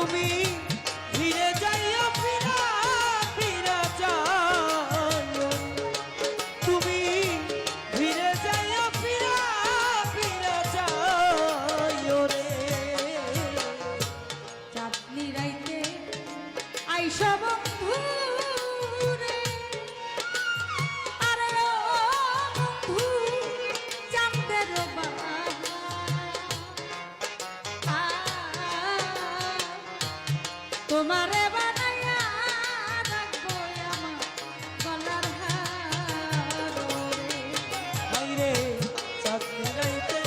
তুমি ফিরে যাইও ফিরা ফিরা যাইও তুমি ফিরে যাইও ফিরা ফিরা যাইও রে চাঁদনি রাইতে আইসা বন্ধু রে আরে ও বন্ধু চাঁদের তোমারে বানাইয়া রাখবো আমার গলার হার রে চাঁদনি রাইতে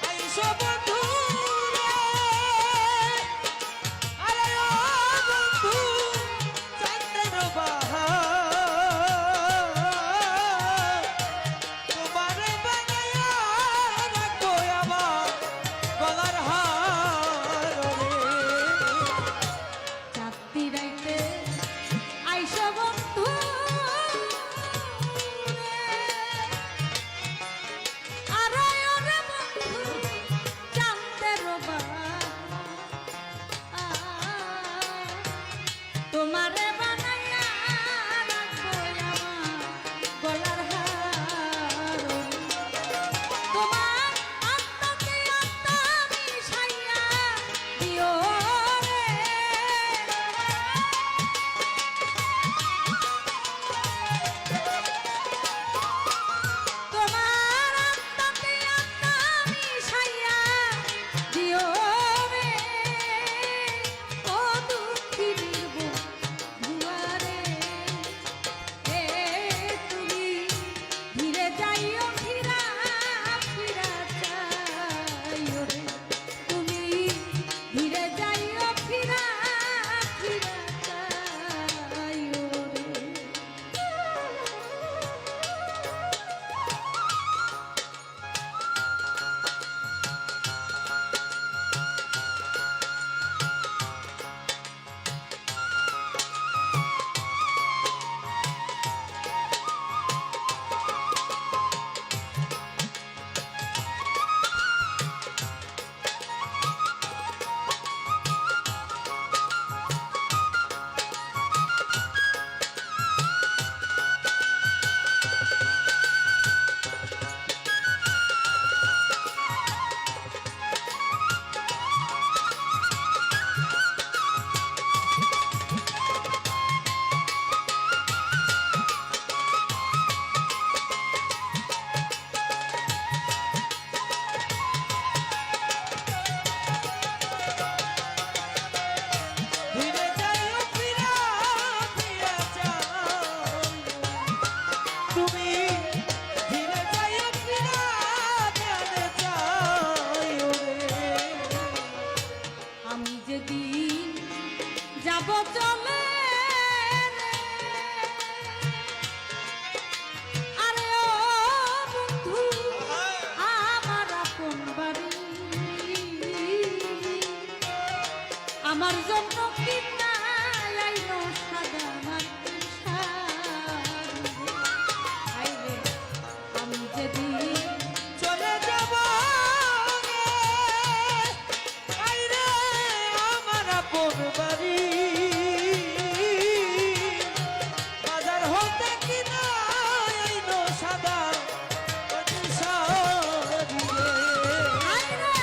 আইসো বন্ধু রে আরে ও বন্ধু চাঁদের বাহার তোমারে বানাইয়া রাখবো আমার গলার হার রে চাঁদনি রাইতে আইসা বন্ধু রে আরে ওরে বন্ধু চাঁদের তোমারে বানাইয়া রাখবো আমার গলার হার তোমার আত্মাতে আত্মা মিশাইয়া দিও রে তোমার আত্মাতে আত্মা মিশাইয়া দিও রে ও দুঃখিনীর বন্ধুয়ারে এ তুমি ধীরে যাইও ফিরা ফিরা যাইও রে তুমি ধীরে যাইও ফিরা ফিরা যাইও রে ফিরে যাইও ফিরা ফিরা যাইও তুমি ফিরে যাইও ফিরা ফিরা যাইও রে আমি যেদিন যাব চলে রে, আরে ও বন্ধু আমার আপন বাড়ি আমার জন্য কিনা লাইলো সাদা মাটির শাড়ি আইরে আমি যেদিন চলে যাব রে আইরে আমার আপন বাড়ি বাজার হতে কিনা আইলো সাদা মাটির শাড়ি রে আইরে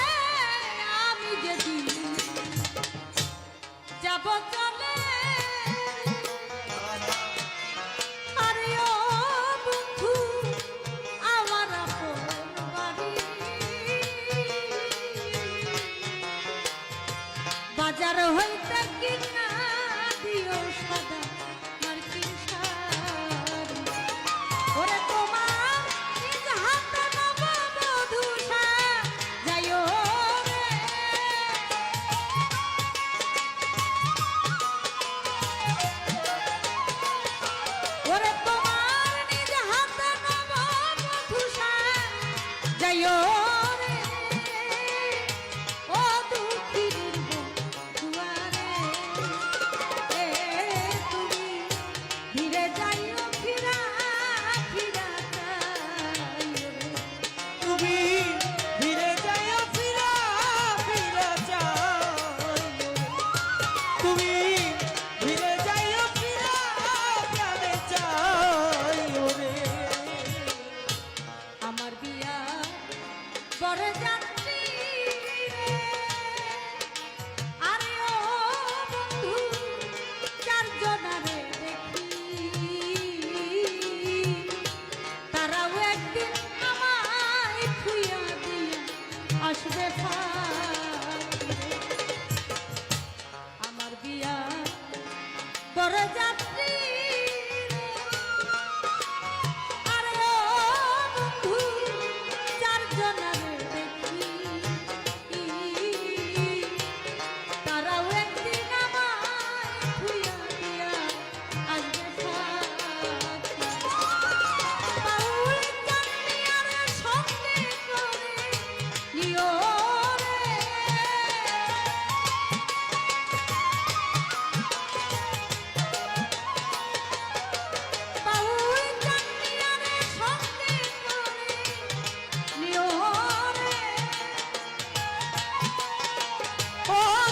আমি যেদিন যাব চলে আরে ও বন্ধু আমার আপন বাড়ি বাজার হইতে কিনা দিও সাদা মার্কিন শাড়ি ওরে তোমার নিজ হাতে নববধূ সাজাইও রে ওরে তোমার নিজ হাতে নববধূ সাজাইও রে ও দুঃখীর বন্ধুয়ারে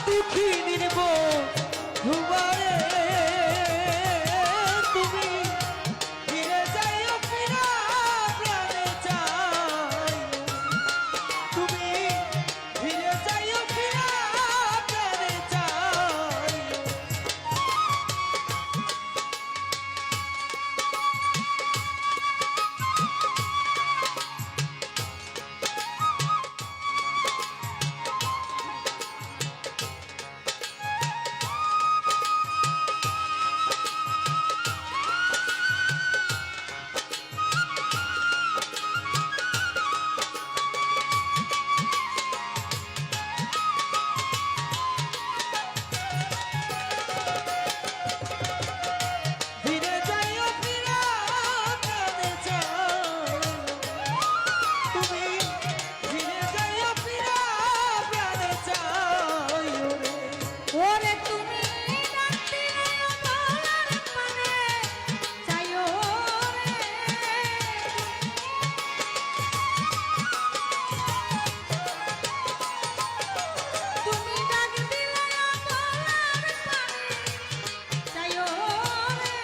দুঃখী নির্ব ধুবারে তুমি ফিরে যাইও ফিরা প্রাণে চাই তুমি ফিরে যাইও ফিরা প্রাণে চাই ফিরে যাইও ফিরা প্রাণে চাই তুমি ফিরে যাইও ফিরা প্রাণে চাই ওরে তুমি ডাক দিলে গলার পানে চাইও রে তুমি ডাক দিলে গলার পানে চাইও রে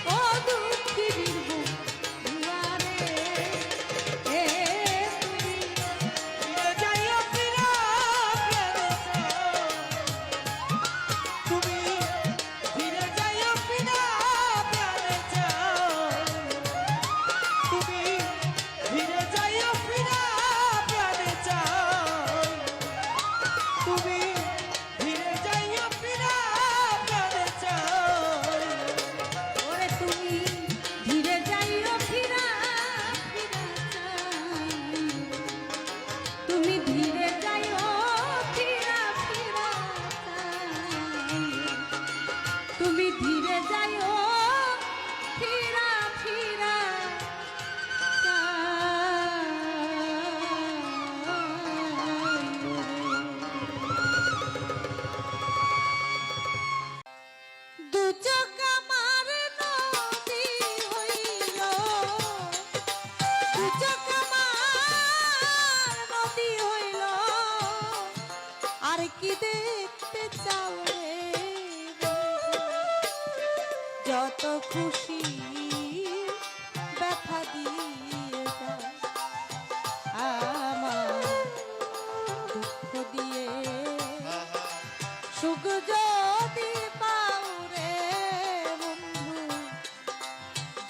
ও দুঃখী বীরভূম দুয়ারে তুমি ফিরে যাইও ফিরা প্রাণে চাই তুমি ফিরে যাইও ফিরা প্রাণে চাই তুমি ফিরে যাইও ফিরা প্রাণে চাই তুমি ফিরে যাইও ফিরা প্রাণে চাই ওরে তুমি ধীরে যাইও ফিরা ফিরা চাই তুমি ধীরে যাইও ফিরা ফিরা চাই তুমি ধীরে যাইও ফিরা ফিরা দু চোখ আমার নদী হইল দু চোখ আমার নদী হইল আর কি দেখতে চাও রে যত খুশি ব্যথা দিয়ে যাও আমার দুঃখ দিয়ে সুখ যদি পাও রে বন্ধু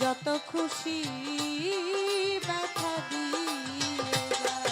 যত খুশি ব্যথা দিয়ে যাও।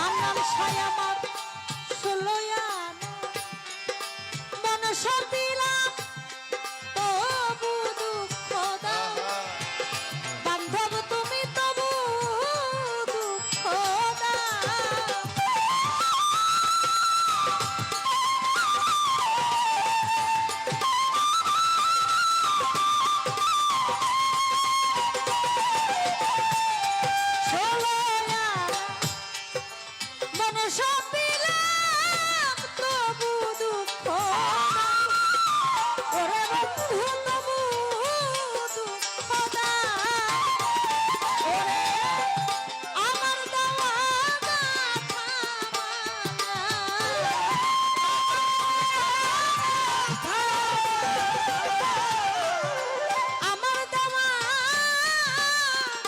আমার ছায় আমার ষোলয়ানা মনসা দিলাম তবু দুঃখ দাও বান্ধব তুমি তবু দুঃখ দাও ষোলয়ানা মনসা দিলাম তবু দুঃখ দাও ওরে বন্ধু তবু দুঃখ দাও ওরে আমার দেওয়া গাথা আমার দেওয়া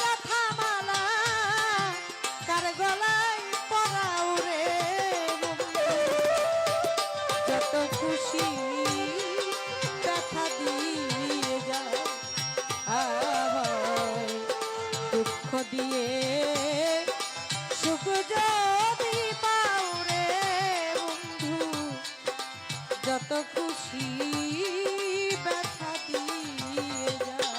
গাথা মালা কার গলায় পরাও রে বন্ধু যত খুশি ব্যথা দিয়ে যাও আমায় দুঃখ দিয়ে সুখ যদি পাও রে বন্ধু যত খুশি ব্যথা দিয়ে যায়।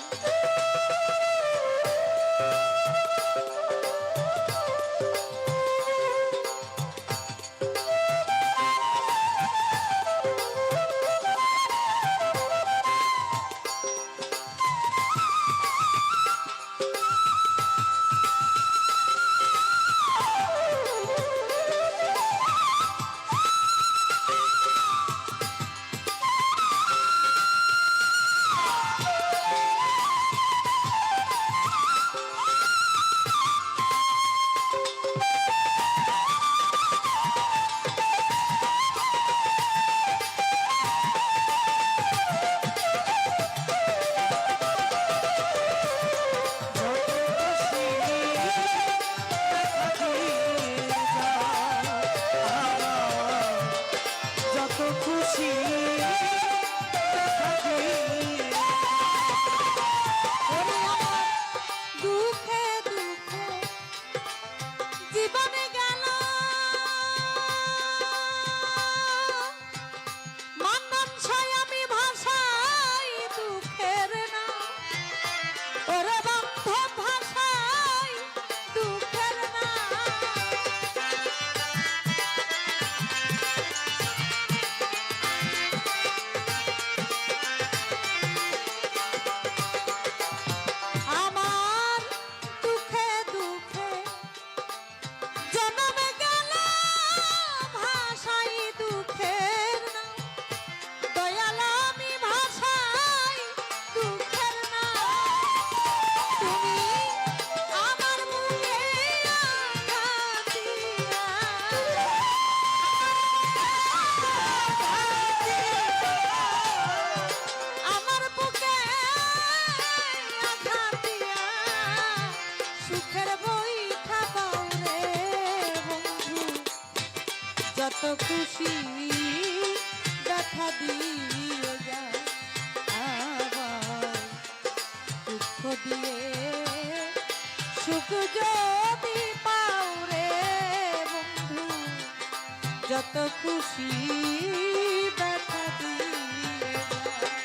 যত খুশি ব্যথা দিয়ে যায়, আবার দুঃখ দিয়ে সুখ যদি পাও রে বন্ধু, যত খুশি ব্যথা দিয়ে যায়।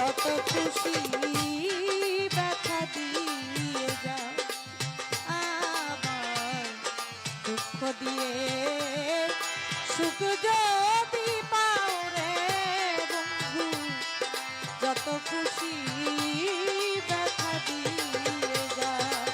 যত খুশি ব্যথা দিয়ে যাও, আবার দুঃখ দিয়ে সুখ যদি পাও রে বন্ধু, যত খুশি ব্যথা দিয়ে যাও।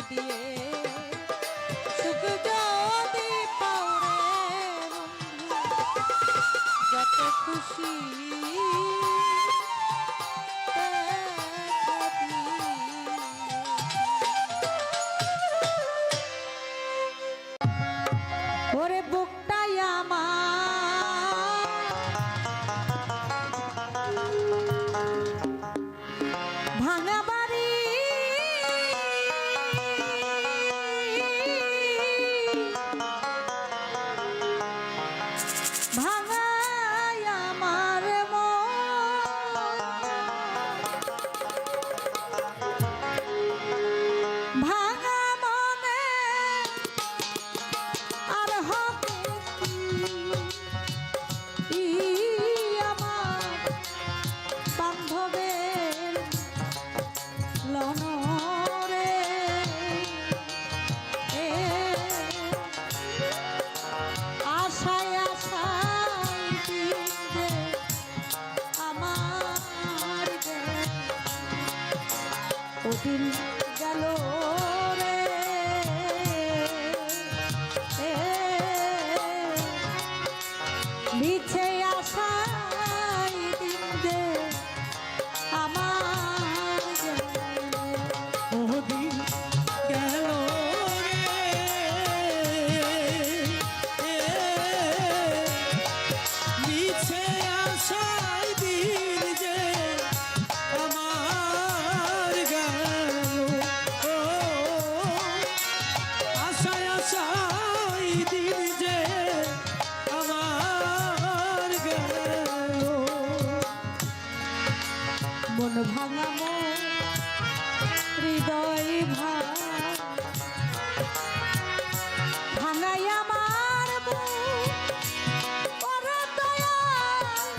দিয়ে সুখ যদি পাও রে বন্ধু যত খুশি দেখা দিয়েছি। ওরে বুকটাই আমার ভাঙা বাড়ি ভাঙাই আমার ভাঙা মনে আর হবে কি আমার বান্ধবের লনরে আশায় আশায় দিলে আমার ওদিন গেল রে মিছে আশায় দিলে আমার ওদিন গেল মিছে আশায় দিন যে আমার গেল ও আশায় আশায় দিন যে আমার গেল মন ভাঙা মন হৃদয় ভাঙাই আমার বুক ওরে দয়াল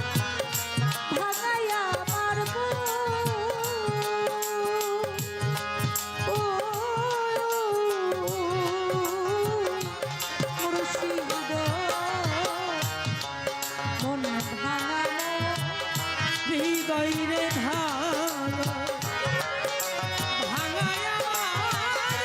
ভাঙাই আমার বুক ও মুর্শিদ মন ভাঙা হৃদয় রে ভাঙায় আমার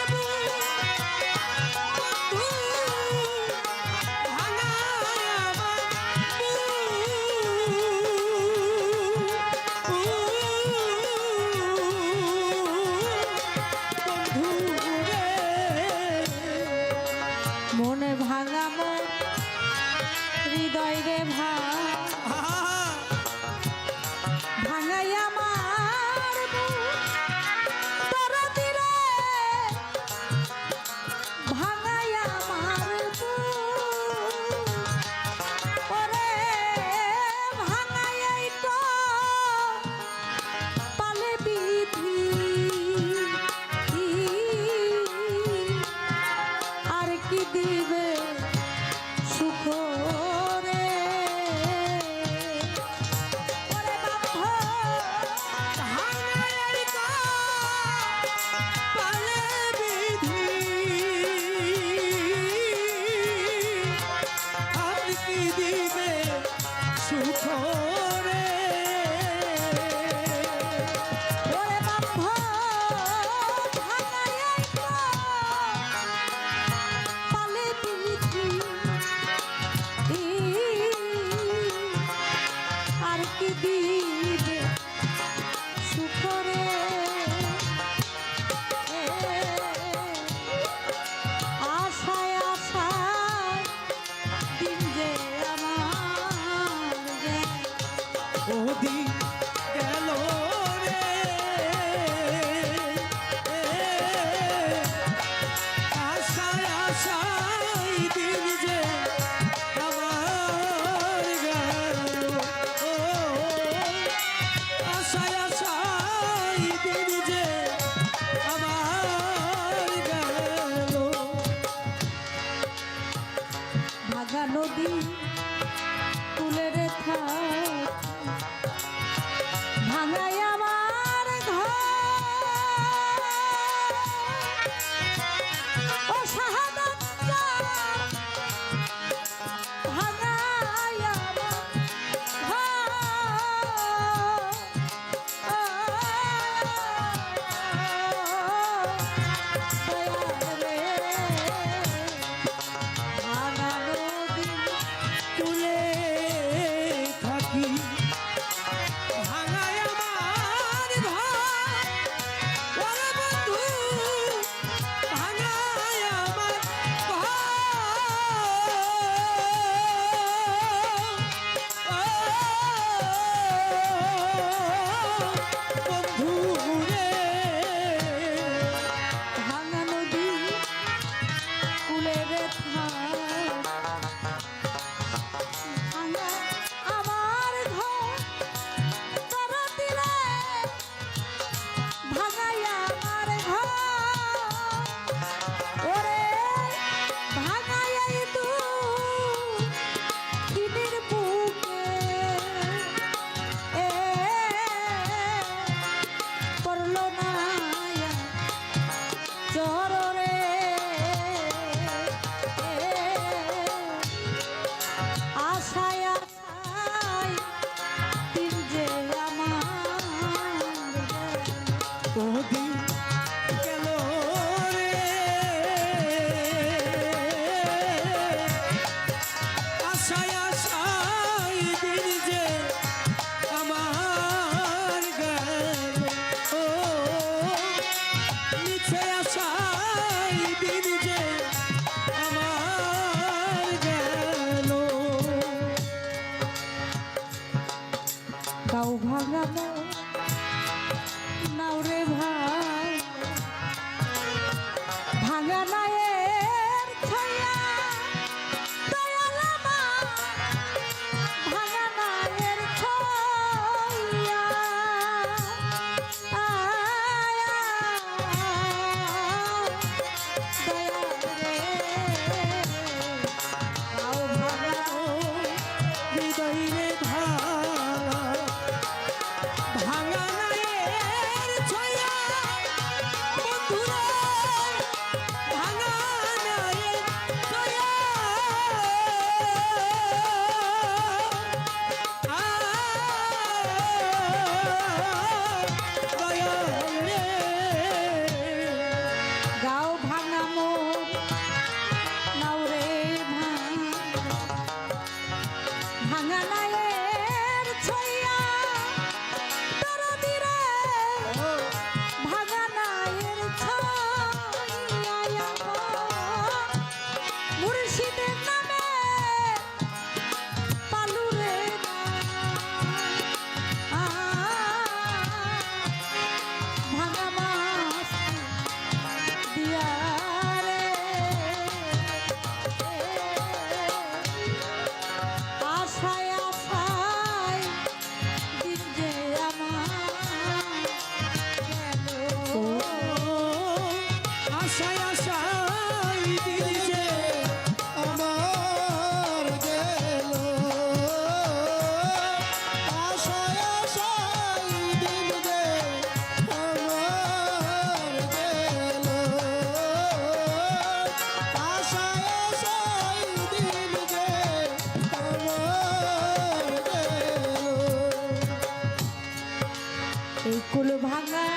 ভাঙা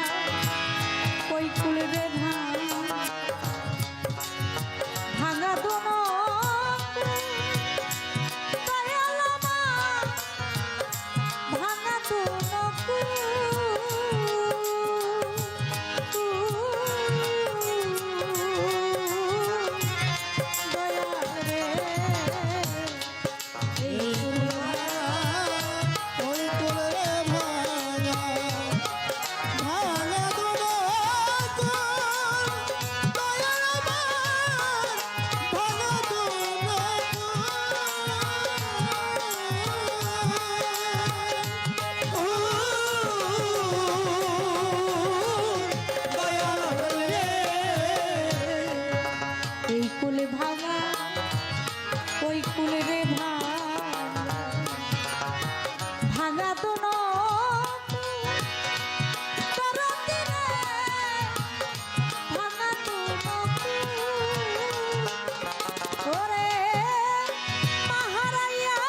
ওই কুল রে ভাঙা দোনো দয়াল আমার ভাঙা দোনো দয়াল রে এই ওই তোরে ভাঙা ভাঙা দুনো দয়াল আমার ভাঙা দুনো দয়াল রে এই কুলে ভাঙা ওই কুলে রে ভাঙা তো ভাঙা তো ওরে মাহারাইয়া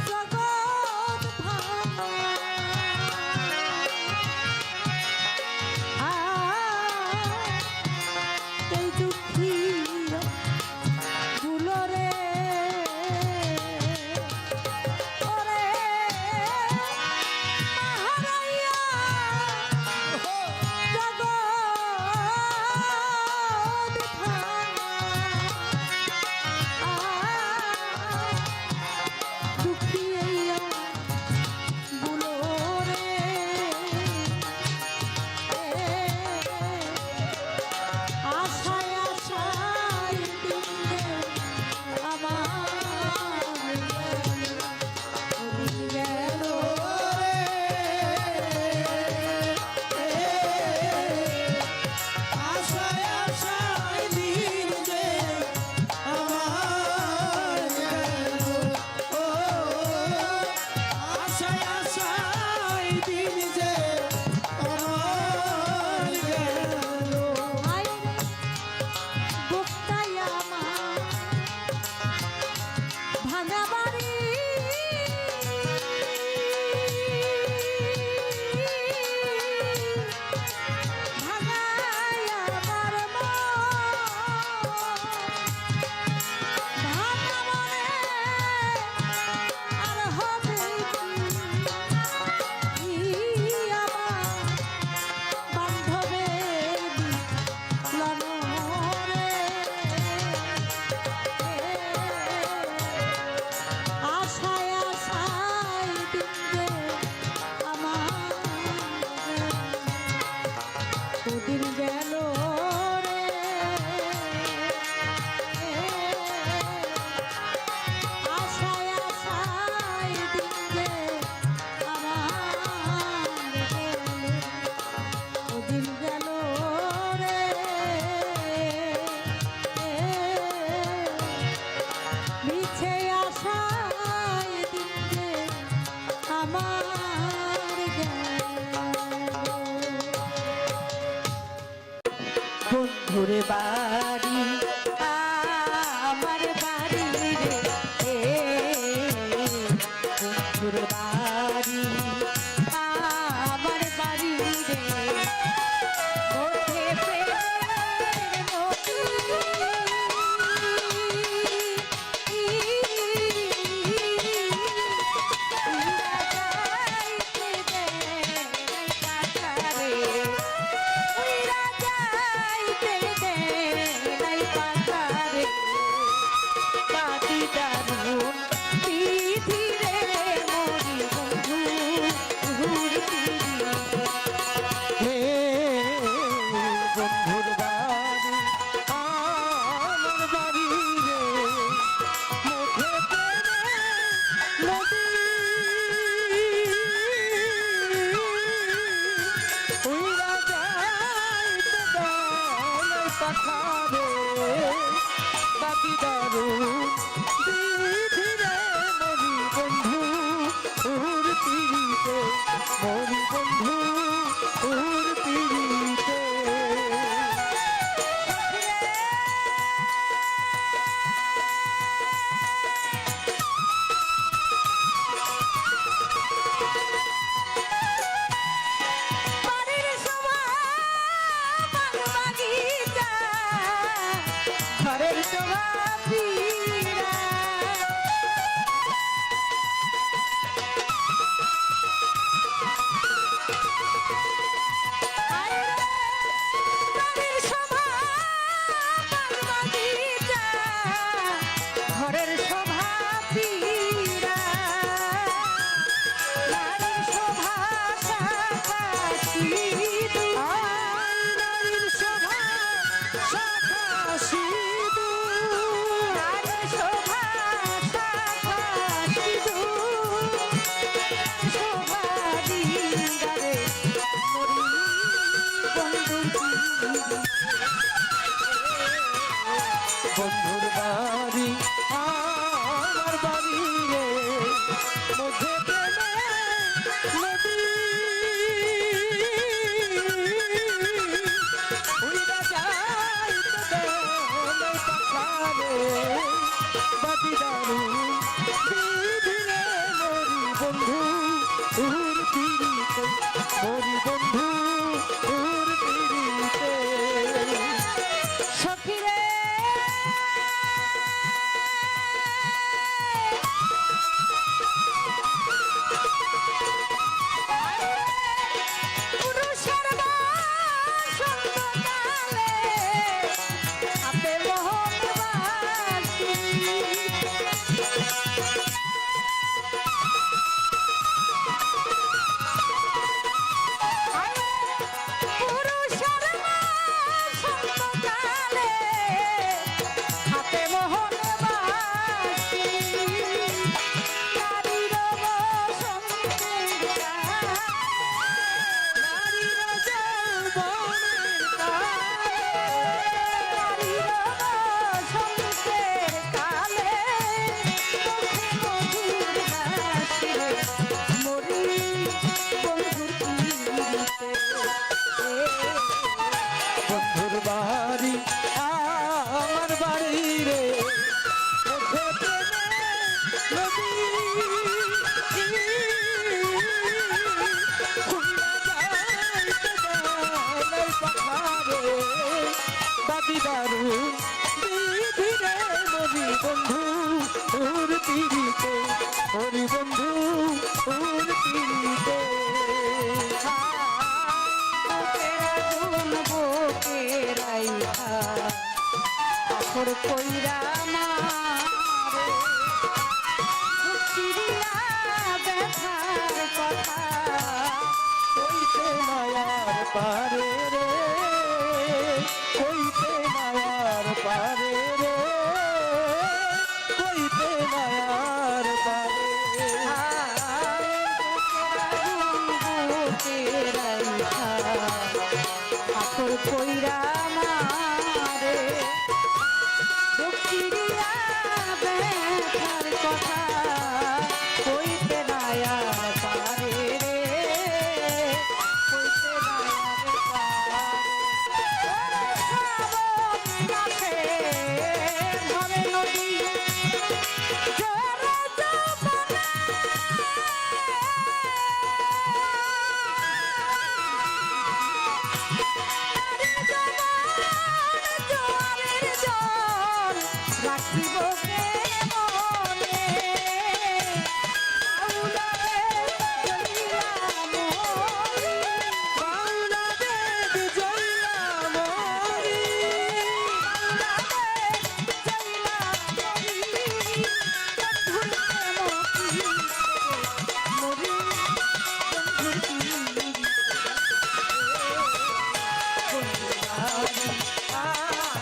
জগৎ ভাঙা এই দুঃখী গুলোরে ওরে মাহারাইয়া জগৎ দুঃখী গুলোরে আশায় আশায় দিনে আমার গেল আশায় আশায় দিন যে আমার গেল ও আশায় আশায় দিন যে আমার গেল আইরে বুকটাই আমার ভাঙা বাড়ি ভাঙাই আমার ভাঙা মনে আর হবে কি আমার বান্ধবের লনরে আশায় আশায় দিন যে আমার দুদিন গেল রে আশায় আশায় দিন যে আমার দুদিন গেল রে মিছে আশায় দিন যে আমার গেল বন্ধুর বাড়ি আমার বাড়ি রে বন্ধুর বাড়ি আমার বাড়ি রে ওঠে প্রেমের নদী যাইতে দে ভাঙ্গারে মরি বন্ধু বন্ধুর বাড়ি আমার বাড়ি রে মধ্যে প্রেমে নদী উড়া যায় তো পাখারে বাদি দারু দিদিরে মরি বন্ধু তোর পিড়িতে মরি বন্ধু তোর পিড়িতে সখিরে পুরুষের বাসন্তকালে হাতে মোহন বাসি পুরুষের বাসন্তকালে হাতে মোহন বাসি নারীর বসন্তের নারীর যৌবনের কালে নারীর বসন্তের কালে মুখে মধুর হাসি মরি বন্ধুর পিড়িতে বন্ধুর বাড়ি আমার বাড়ি রে মধ্যে প্রেমে নদী খুলনা যাইতে বেলায় পাখারে বাদি দারু দিদিরে মরি বন্ধু তোর পিড়িতে মরি বন্ধু তোর পিড়িতে আখর কইরা মারে চিড়িয়া ব্যথার কথা কইতে মায়ার পারে রে কইতে মায়ার পারে রে কইতে মায়ার পারে আখর কইরা মারে চিড়িয়া ব্যথার কথা কইতে নায়ার পারে রে কইতে নায়ার পারে কাছে ধরে নদী জোরে জমানা জোয়ারের জল রাখিব কে মনে আউলারে জলিলা মরি বাংলা দেব জয়লা মরি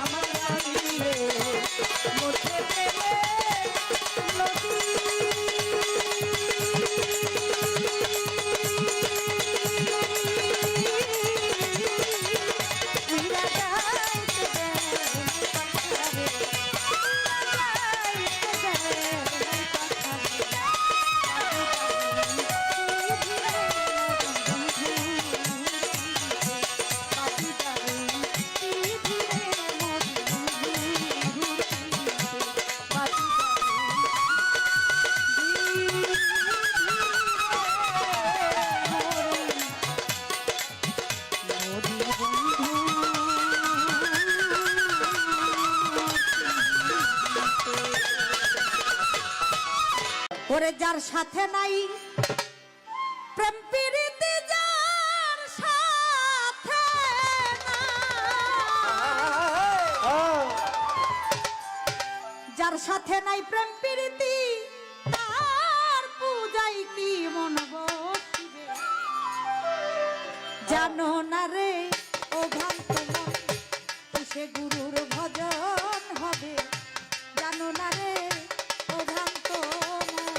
আমার বাড়ি রে মধ্যে প্রেমে ওরে যার সাথে নাই প্রেম প্রীতি যার সাথে যার সাথে নাই প্রেম প্রীতি তার পূজাই কি মন বসিবে জানো না রে ও ভ্রান্ত মন কিসে গুরুর ভজন হবে জানো না রে ও ভ্রান্ত মন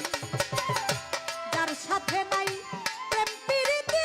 যার সাথে নাই প্রেম প্রীতি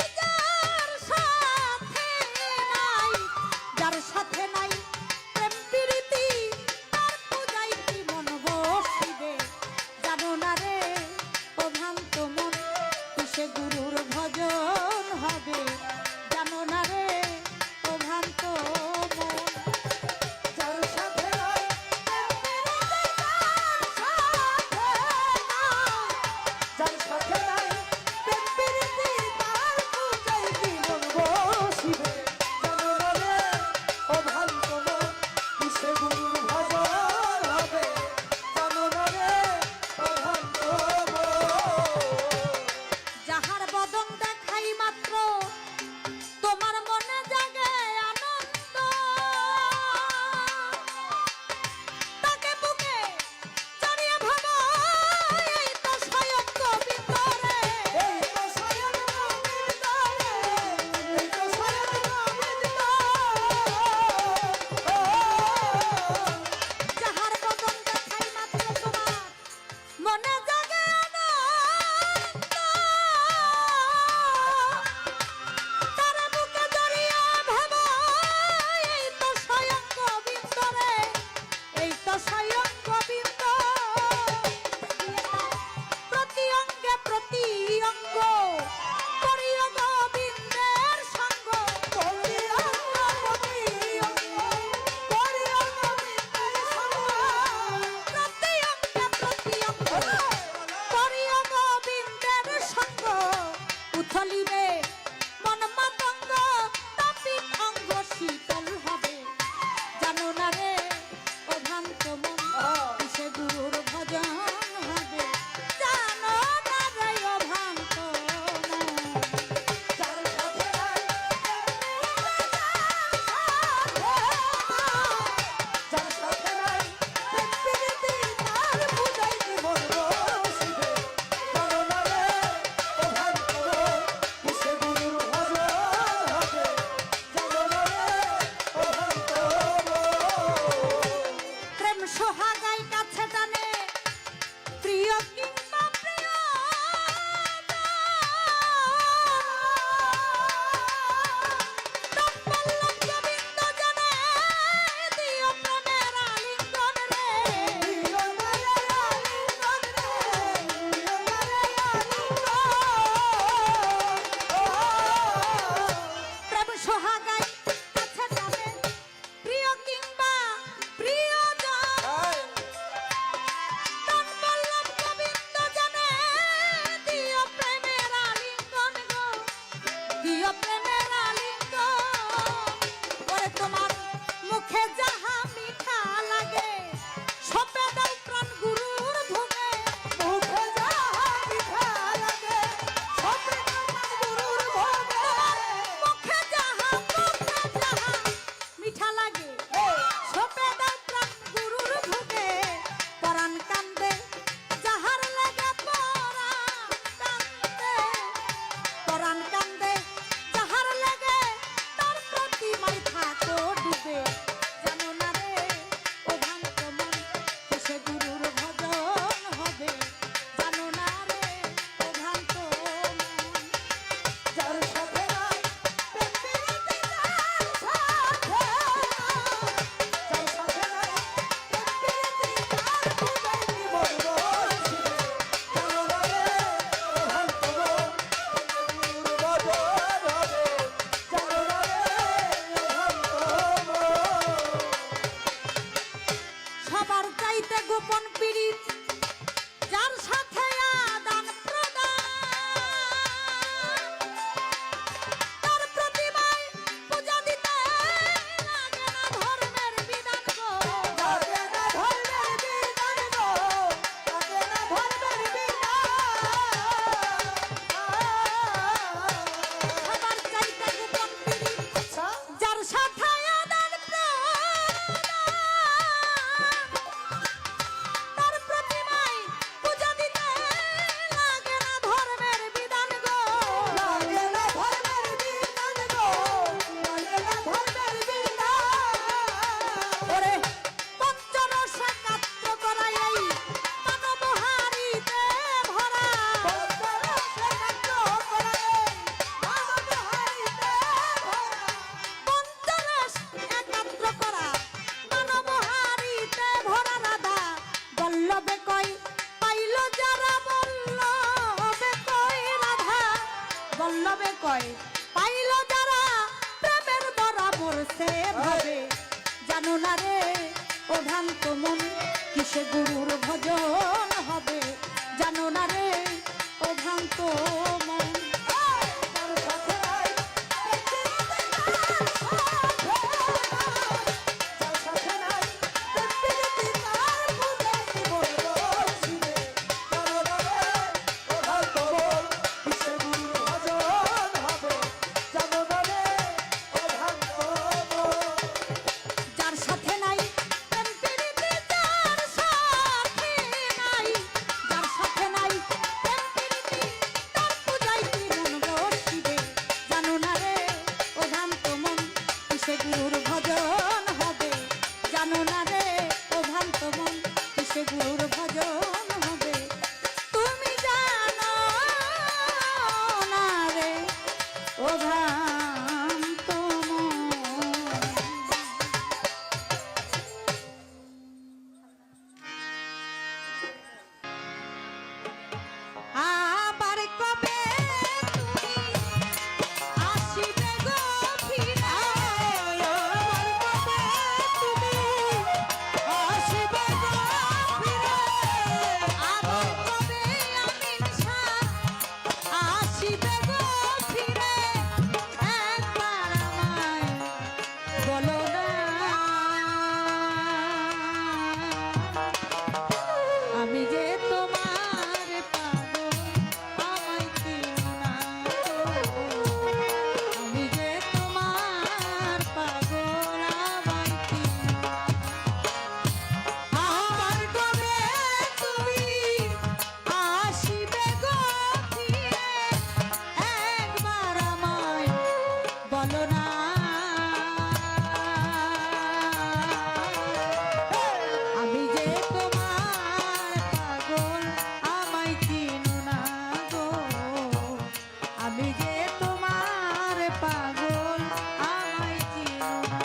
কিসে গুরুর ভজন হবে জানো না রে ও ভ্রান্ত মন যার সাথে নাই প্রেম প্রীতি যার সাথে নাই যার সাথে নাই প্রেম প্রীতি তার পূজায় কি মন বসিবে জানো না রে ও ভ্রান্ত মন কিসে গুরুর ভজন হবে জানো না রে ও ভ্রান্ত মন কিসে গুরুর ভজন হবে তুমি জানো না রে ও ভ্রান্ত মন আবার কবে তুমি আসিবে গো ফিরে আবার কবে তুমি আসিবে গো ফিরে আবার কবে আমিন শাহ আসিবে গো ফিরে একবার আমায় বলো না আমি যে তোমার পাগল আমায় চিনো না আমি যে তোমার পাগল আমায় চিনো আমার কবে তুমি আসিবে গো ফিরে একবার আমায় বলো না আমি যে তোমার পাগল আমায় চিনো না গো আমি যে তোমার পাগল আমায় চিনো না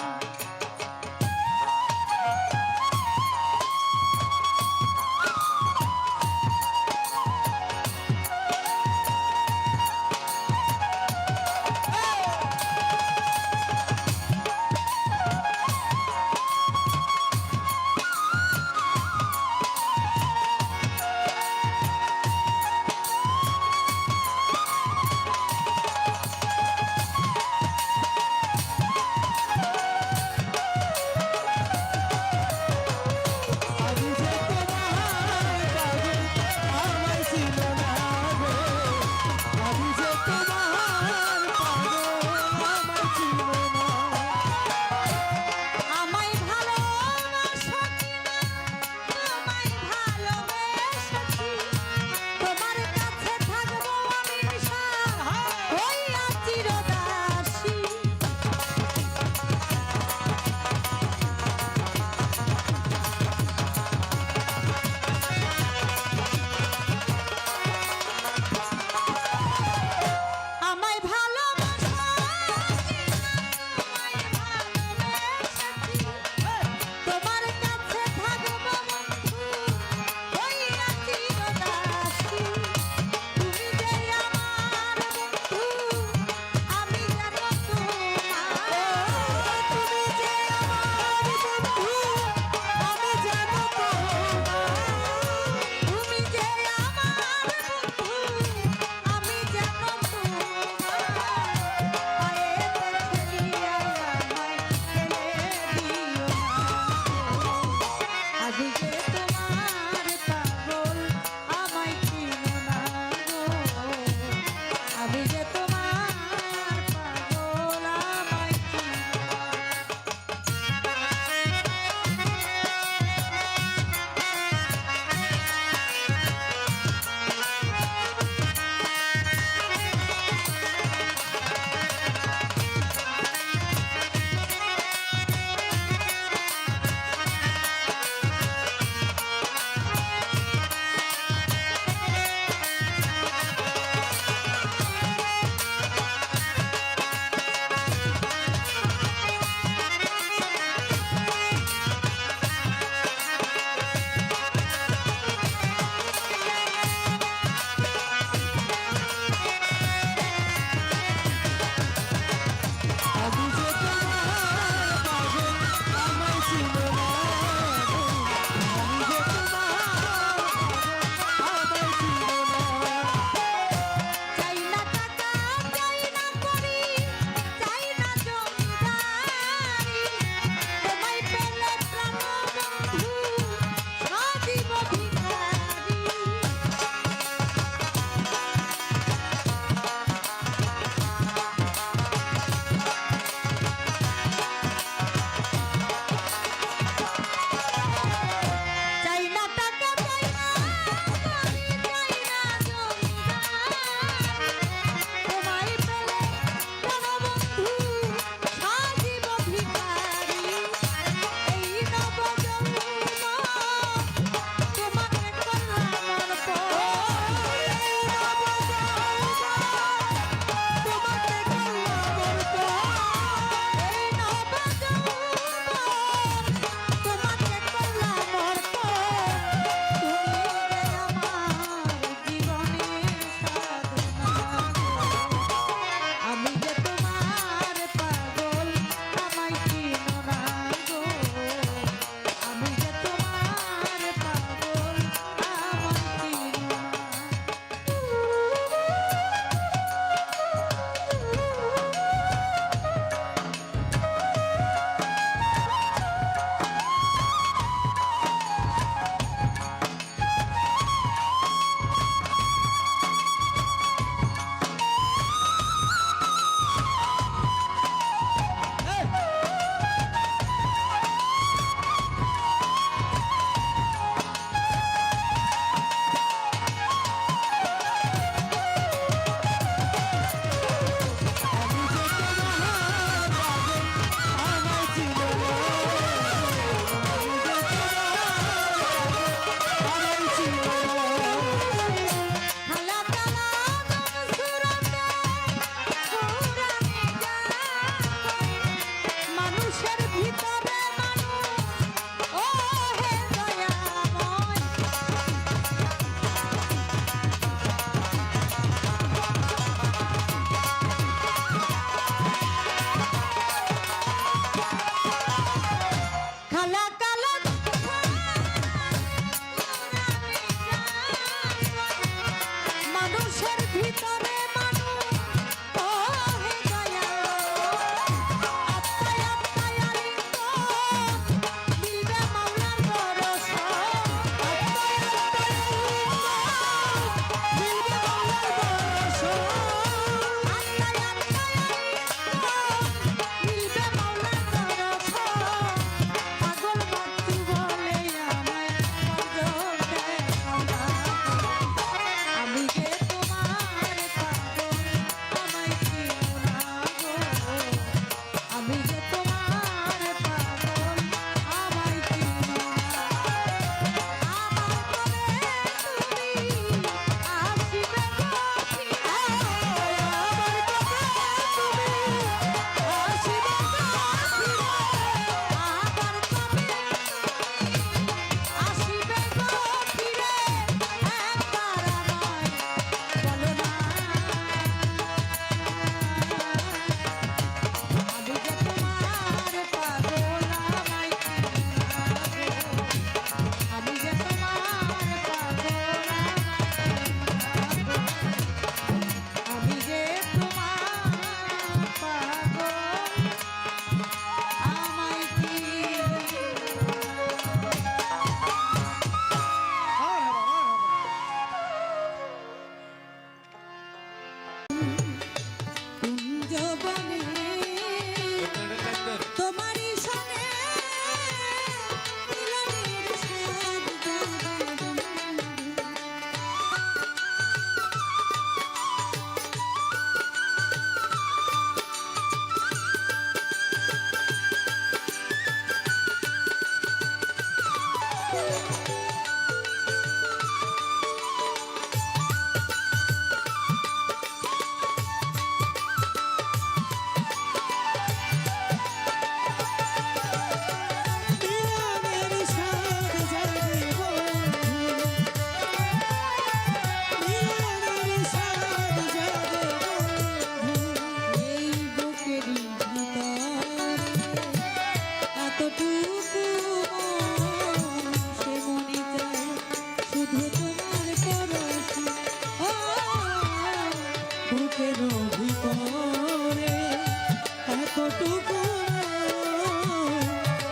এতটুকু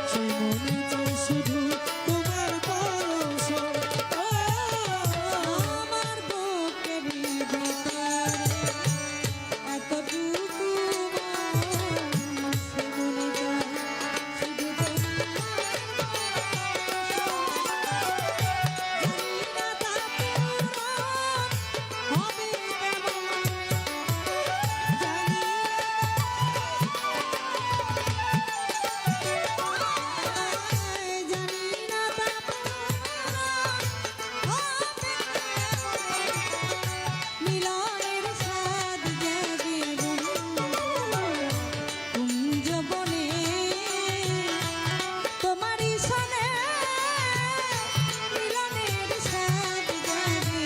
সেই মনে চাই শুধু তোমার পরশ আমার বুকের ভিতরে এতটুকু মন, সে মনে চায় শুধু মিলনের স্বাদ জাগে কুঞ্জ বনে তোমারই সনে মিলনের স্বাদ জাগে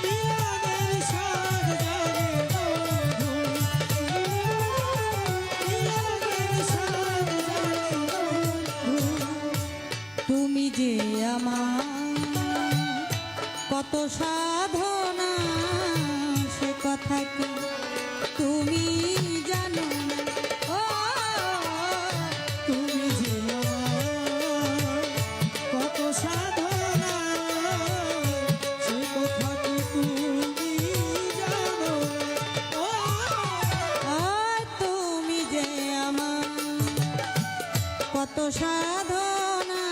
মিলনের স্বাদ জাগে বন্ধু মিলনের স্বাদ জাগে বন্ধু তুমি যে আমার কত সাধনা সে কথা কি তুমি জানো না ও তুমি যে আমার কত সাধনা সে কথা কি তুমি জানো ও তুমি যে আমার কত সাধনা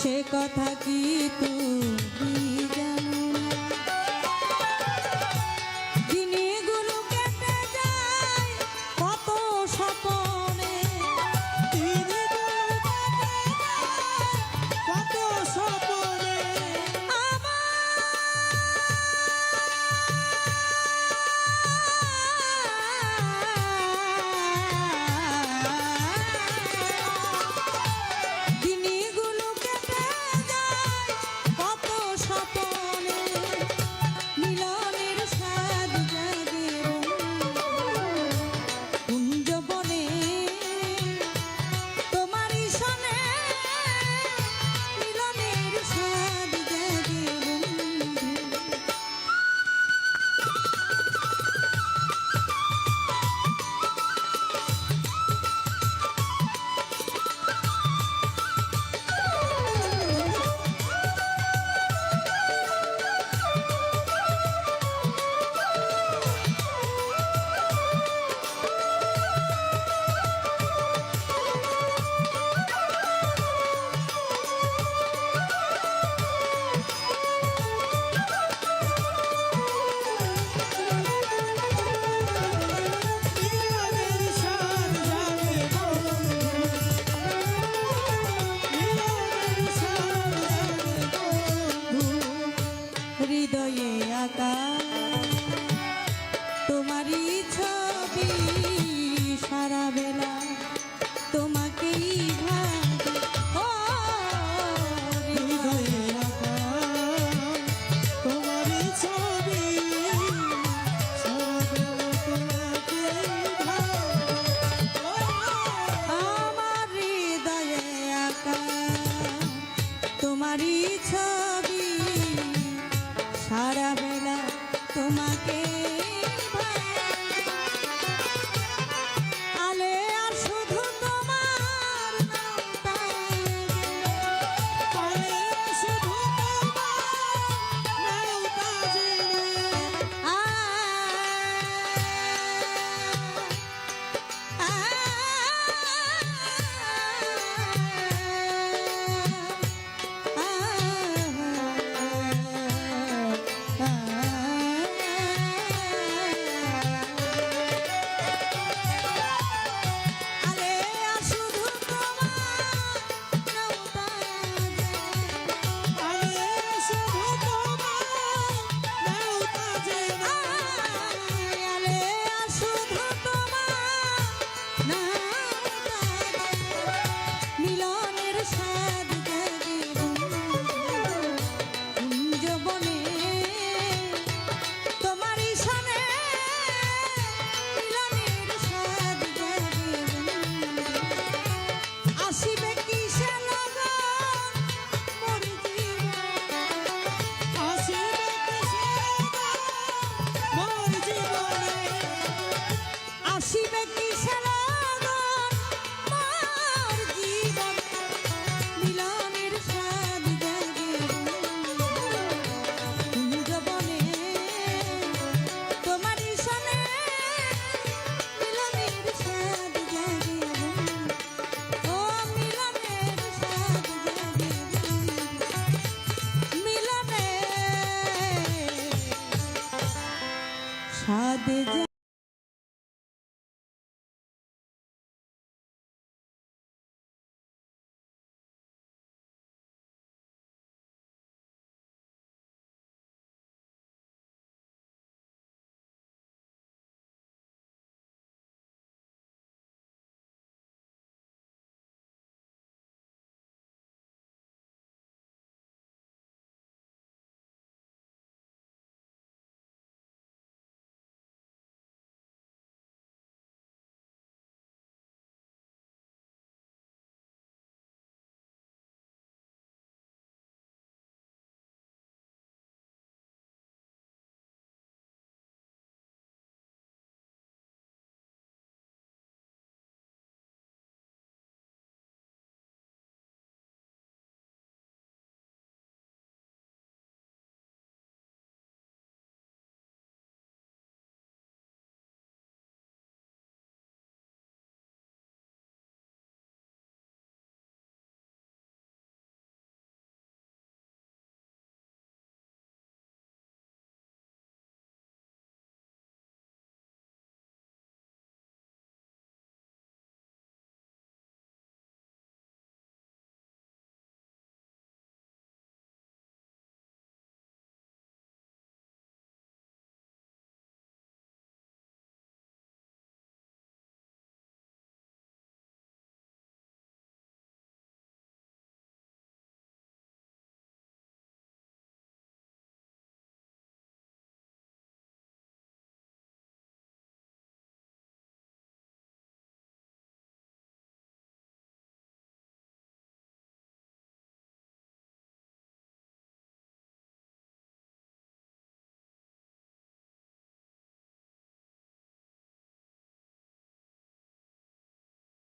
সে কথা কি তুমি জানো না দিনগুলো কেটে যায় কত স্বপনে কত স্বপনে দিনগুলো কেটে যায় কত স্বপনে মিলনের স্বাদ জাগে কুঞ্জ বনে তোমারই সনে মিলনের স্বাদ জাগে মিলনের স্বাদ জাগে বন্ধু মিলনের স্বাদ জাগে বন্ধু হৃদয়ে আঁকা তোমারই ছবি সারা বেলা তোমাকেই ভাবি ও হৃদয়ে আঁকা তোমারই ছবি সারাবেলা তোমাকে ভাবো আমার হৃদয়ে আঁকা তোমারই ছবি সারা বেলা তোমাকে আলে আর শুধু তোমার নামটা পারে শুধু তোমার নামটা জেনে আ আ আ সাদে